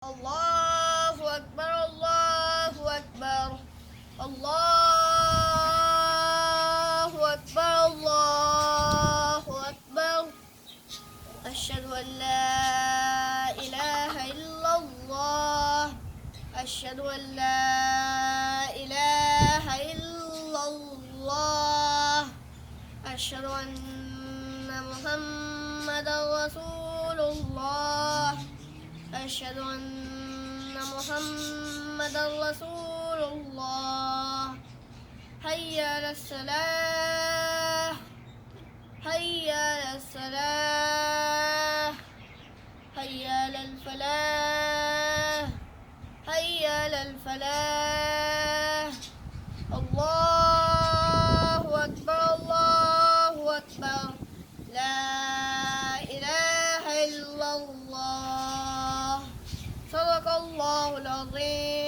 الله أكبر الله أكبر الله أكبر الله أكبر أشهد أن لا إله إلا الله أشهد أن لا إله إلا الله أشهد أن محمدا رسول الله أشهد أن محمدا رسول الله حي على الصلاة حي على الصلاة حي على الفلاح حي على الفلاح الله أكبر الله أكبر لا إله إلا الله صدق الله العظيم